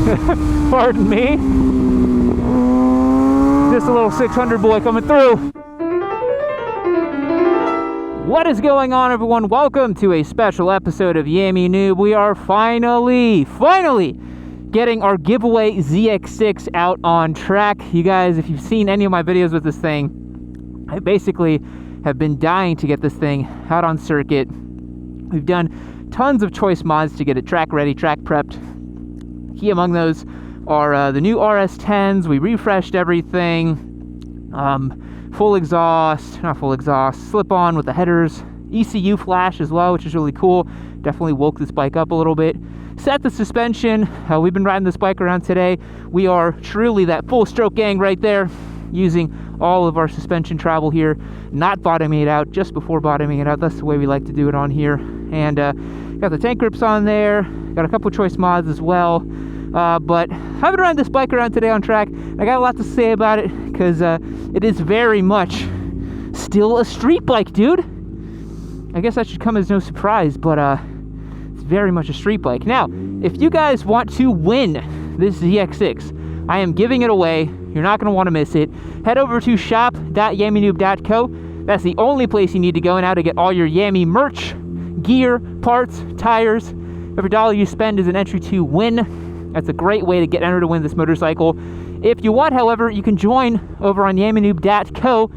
Pardon me. Just a little 600 boy coming through. What is going on, everyone? Welcome to a special episode of Yami Noob. We are finally getting our giveaway ZX6 out on track. You guys, if you've seen any of my videos with this thing, I basically have been dying to get this thing out on circuit. We've done tons of choice mods to get it track ready, track prepped. Key among those are the new RS10s. We refreshed everything. Full exhaust, not full exhaust, slip-on with the headers. ECU flash as well, which is really cool. Definitely woke this bike up a little bit. Set the suspension. We've been riding this bike around today. We are truly that full stroke gang right there, using all of our suspension travel here, not bottoming it out, just before bottoming it out. That's the way we like to do it on here. And got the tank grips on there, got a couple choice mods as well. But I've been riding this bike around today on track. I got a lot to say about it because it is very much still a street bike, dude. I guess that should come as no surprise, but it's very much a street bike. Now, if you guys want to win this ZX6, I am giving it away. You're not going to want to miss it. Head over to shop.yaminoob.co. That's the only place you need to go now to get all your Yami merch, gear, parts, tires. Every dollar you spend is an entry to win. That's a great way to get entered to win this motorcycle. If you want, however, you can join over on yaminoob.co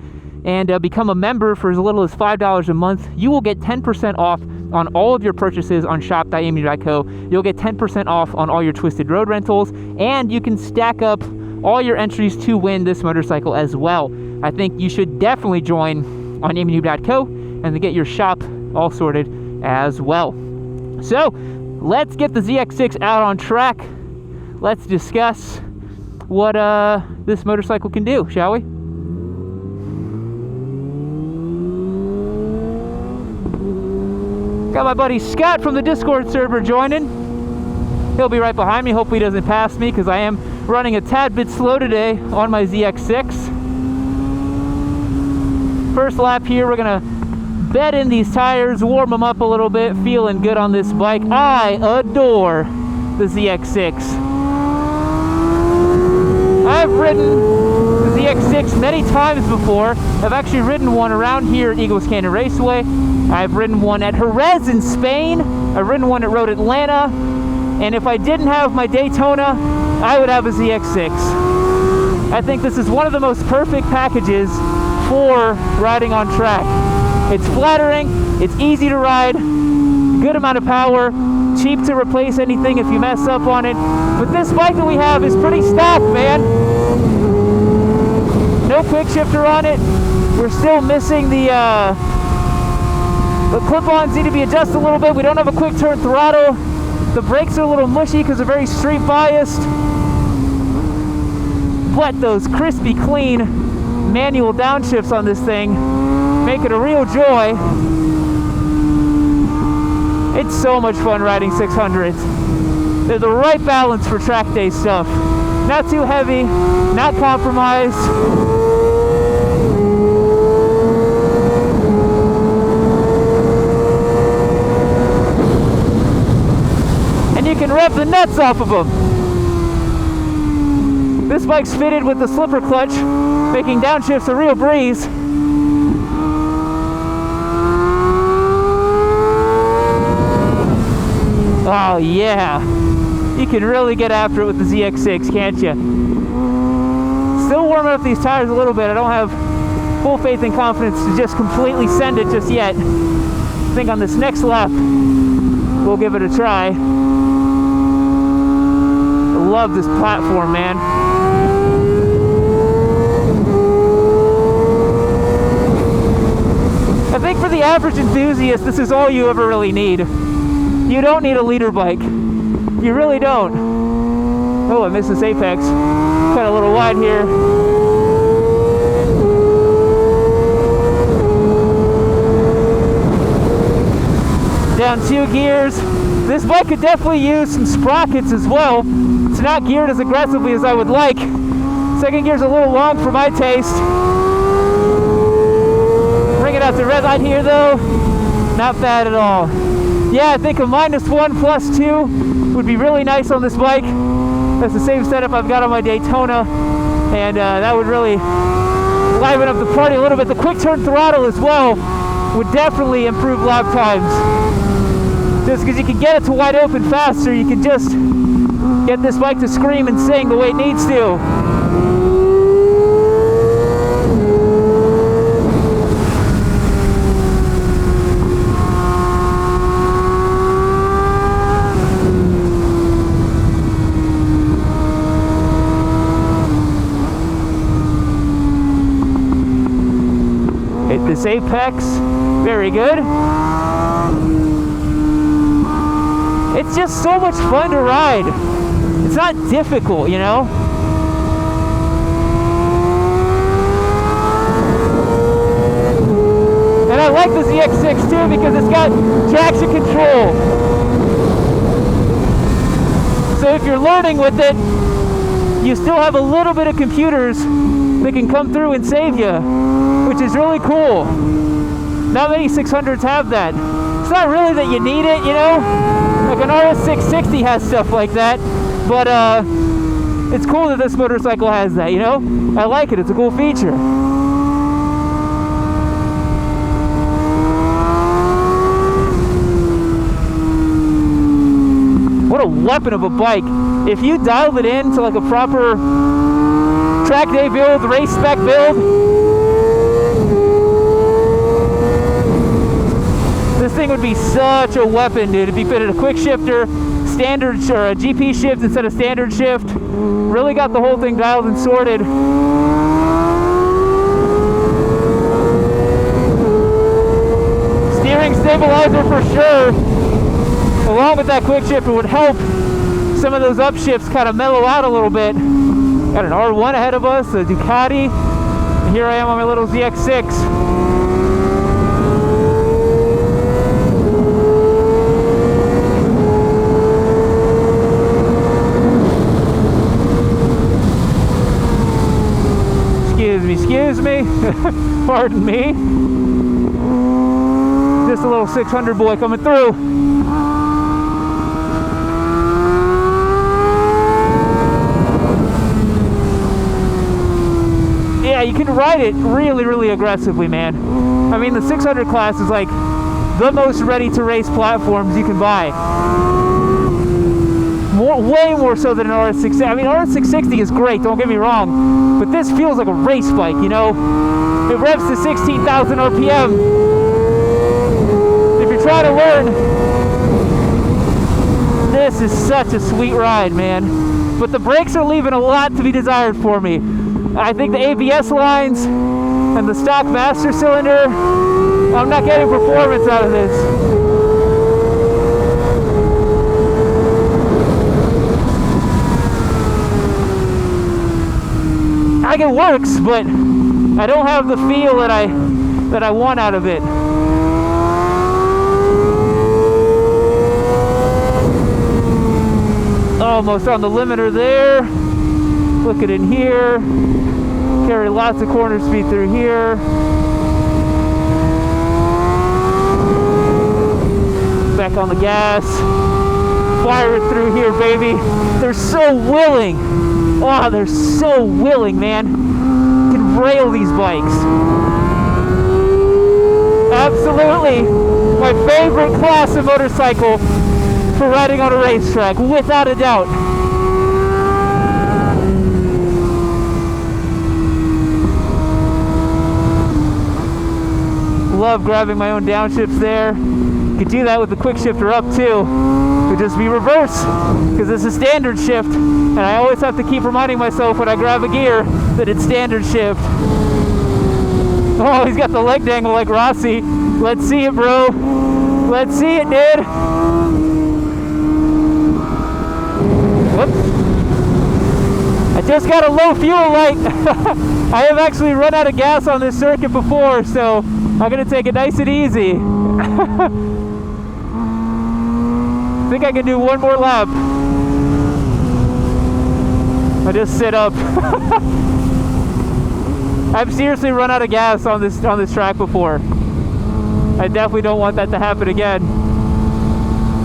and become a member for as little as $5 a month. You will get 10% off on all of your purchases on shop.yaminoob.co. You'll get 10% off on all your Twisted Road rentals, and you can stack up all your entries to win this motorcycle as well. I think you should definitely join on yaminoob.co and to get your shop all sorted as well. So, let's get the ZX6 out on track. Let's discuss what this motorcycle can do, shall we? Got my buddy Scott from the Discord server joining. He'll be right behind me. Hopefully he doesn't pass me because I am running a tad bit slow today on my ZX6. First lap here, we're gonna bed in these tires, warm them up a little bit, feeling good on this bike. I adore the ZX6. I've ridden the ZX6 many times before. I've actually ridden one around here at Eagles Canyon Raceway. I've ridden one at Jerez in Spain. I've ridden one at Road Atlanta. And if I didn't have my Daytona, I would have a ZX6. I think this is one of the most perfect packages for riding on track. It's flattering, it's easy to ride, good amount of power, cheap to replace anything if you mess up on it. But this bike that we have is pretty stock, man. No quick shifter on it. We're still missing the clip-ons need to be adjusted a little bit. We don't have a quick turn throttle. The brakes are a little mushy because they're very street biased. But those crispy clean manual downshifts on this thing make it a real joy. It's so much fun riding 600s. They're the right balance for track day stuff. Not too heavy, not compromised. And you can rev the nuts off of them. This bike's fitted with the slipper clutch, making downshifts a real breeze. Oh yeah, you can really get after it with the ZX6, can't you? Still warming up these tires a little bit. I don't have full faith and confidence to just completely send it just yet. I think on this next lap, we'll give it a try. I love this platform, man. I think for the average enthusiast, this is all you ever really need. You don't need a leader bike. You really don't. Oh, I missed this apex. Cut a little wide here. Down 2 gears. This bike could definitely use some sprockets as well. It's not geared as aggressively as I would like. Second gear's a little long for my taste. Bring it out to red light here though. Not bad at all. Yeah, I think a -1 + 2 would be really nice on this bike. That's the same setup I've got on my Daytona, and that would really liven up the party a little bit. The quick turn throttle as well would definitely improve lap times. Just because you can get it to wide open faster, you can just get this bike to scream and sing the way it needs to. Hit this apex, very good. It's just so much fun to ride. It's not difficult, you know? And I like the ZX6 too because it's got traction control. So if you're learning with it, you still have a little bit of computers that can come through and save you, which is really cool. Not many 600s have that. It's not really that you need it, you know? Like an RS660 has stuff like that, but it's cool that this motorcycle has that, you know? I like it, it's a cool feature. What a weapon of a bike. If you dialed it in to like a proper track day build, race spec build, this thing would be such a weapon, dude. If you fitted a quick shifter, standard or a GP shift instead of standard shift, really got the whole thing dialed and sorted. Steering stabilizer for sure. Along with that quick shifter would help some of those upshifts kind of mellow out a little bit. Got an R1 ahead of us, a Ducati, and here I am on my little ZX6. Excuse me, pardon me. Just a little 600 boy coming through. Yeah, you can ride it really, really aggressively, man. I mean, the 600 class is like the most ready to race platforms you can buy. Way more so than an RS660. I mean, RS660 is great, don't get me wrong, but this feels like a race bike, you know? It revs to 16,000 RPM. If you're trying to learn, this is such a sweet ride, man. But the brakes are leaving a lot to be desired for me. I think the ABS lines and the stock master cylinder, I'm not getting performance out of this. Like it works, but I don't have the feel that I want out of it. Almost on the limiter there. Look at in here. Carry lots of corner speed through here. Back on the gas. Fire it through here, baby. They're so willing. Oh, they're so willing, man. You can rail these bikes. Absolutely my favorite class of motorcycle for riding on a racetrack, without a doubt. Love grabbing my own downshifts there. You could do that with the quick shifter up too. It would just be reverse, because it's a standard shift, and I always have to keep reminding myself when I grab a gear that it's standard shift. Oh, he's got the leg dangle like Rossi. Let's see it, bro. Let's see it, dude. Whoops. I just got a low fuel light. I have actually run out of gas on this circuit before, so I'm gonna take it nice and easy. I think I can do one more lap. I just sit up. I've seriously run out of gas on this track before. I definitely don't want that to happen again.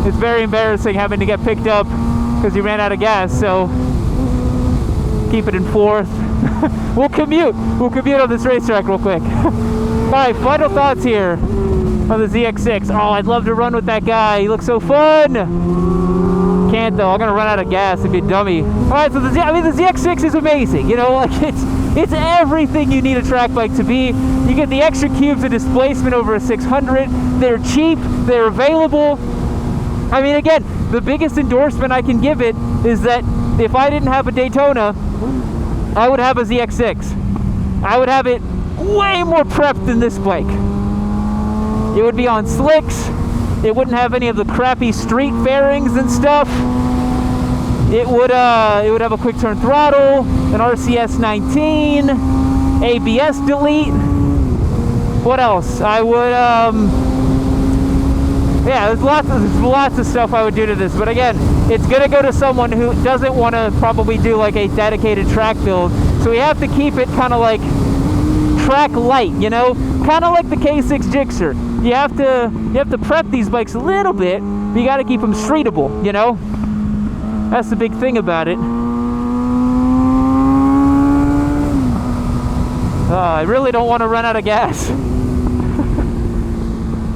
It's very embarrassing having to get picked up because you ran out of gas, so keep it in fourth. We'll commute on this racetrack real quick. All right, final thoughts here on the ZX6. Oh, I'd love to run with that guy. He looks so fun. Can't though. I'm gonna run out of gas. It'd be a dummy. All right, so the ZX6 is amazing. You know, like it's everything you need a track bike to be. You get the extra cubes of displacement over a 600. They're cheap. They're available. I mean, again, the biggest endorsement I can give it is that if I didn't have a Daytona, I would have a ZX6. I would have it way more prepped than this bike. It would be on slicks. It wouldn't have any of the crappy street fairings and stuff. It would have a quick turn throttle, an RCS 19, ABS delete. What else? I would yeah, there's lots of stuff I would do to this, but again, it's gonna go to someone who doesn't want to probably do like a dedicated track build, so we have to keep it kind of like track light, you know, kind of like the K6 Gixxer. You have to prep these bikes a little bit, but you got to keep them streetable, you know. That's the big thing about it. I really don't want to run out of gas.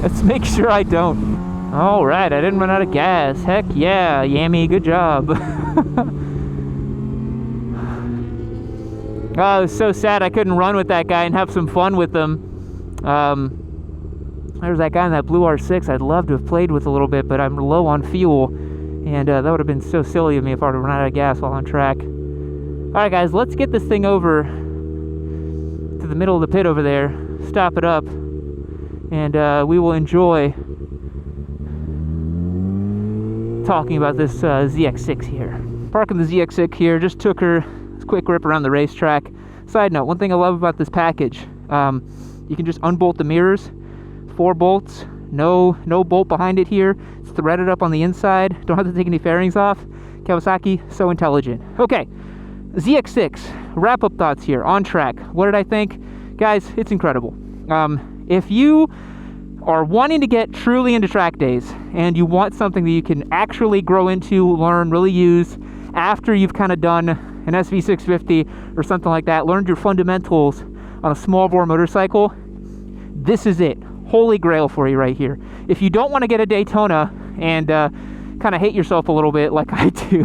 Let's make sure I don't. All right, I didn't run out of gas. Heck yeah, Yami, good job. Oh, it was so sad I couldn't run with that guy and have some fun with him. There's that guy in that blue R6 I'd love to have played with a little bit, but I'm low on fuel. And that would have been so silly of me if I were to run out of gas while on track. All right, guys, let's get this thing over to the middle of the pit over there, stop it up, and we will enjoy talking about this ZX6 here. Parking the ZX6 here, just took her a quick rip around the racetrack. Side note, one thing I love about this package, you can just unbolt the mirrors, 4 bolts, no bolt behind it here. It's threaded up on the inside, don't have to take any fairings off. Kawasaki, so intelligent. Okay, ZX6, wrap-up thoughts here, on track. What did I think? Guys, it's incredible. If you are wanting to get truly into track days and you want something that you can actually grow into, learn, really use after you've kind of done an SV650 or something like that, learned your fundamentals on a small bore motorcycle, this is it. Holy grail for you right here. If you don't want to get a Daytona and kind of hate yourself a little bit like I do,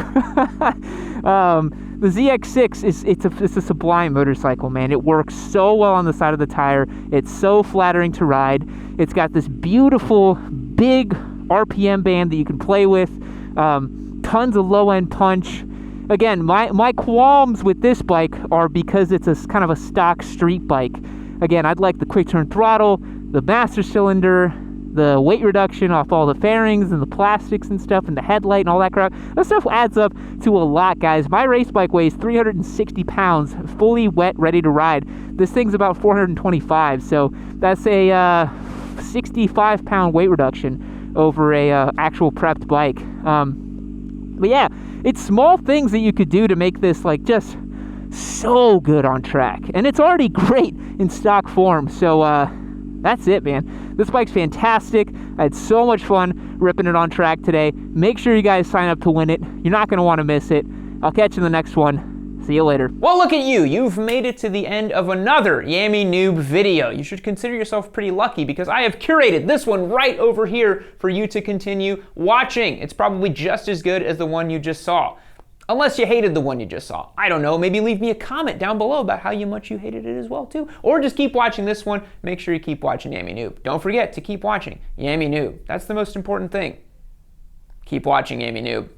the ZX6 it's a sublime motorcycle, man. It works so well on the side of the tire. It's so flattering to ride. It's got this beautiful big RPM band that you can play with. Tons of low end punch. Again, my qualms with this bike are because it's a kind of a stock street bike. Again, I'd like the quick turn throttle, the master cylinder, the weight reduction off all the fairings and the plastics and stuff and the headlight and all that crap. That stuff adds up to a lot, guys. My race bike weighs 360 pounds, fully wet, ready to ride. This thing's about 425, so that's a 65 pound weight reduction over a actual prepped bike. But yeah, it's small things that you could do to make this like just so good on track, and it's already great in stock form. So that's it, man. This bike's fantastic. I had so much fun ripping it on track today. Make sure you guys sign up to win it. You're not going to want to miss it. I'll catch you in the next one. See you later. Well, look at you. You've made it to the end of another Yami Noob video. You should consider yourself pretty lucky because I have curated this one right over here for you to continue watching. It's probably just as good as the one you just saw. Unless you hated the one you just saw. I don't know, maybe leave me a comment down below about how much you hated it as well too. Or just keep watching this one. Make sure you keep watching Yami Noob. Don't forget to keep watching Yami Noob. That's the most important thing. Keep watching Yami Noob.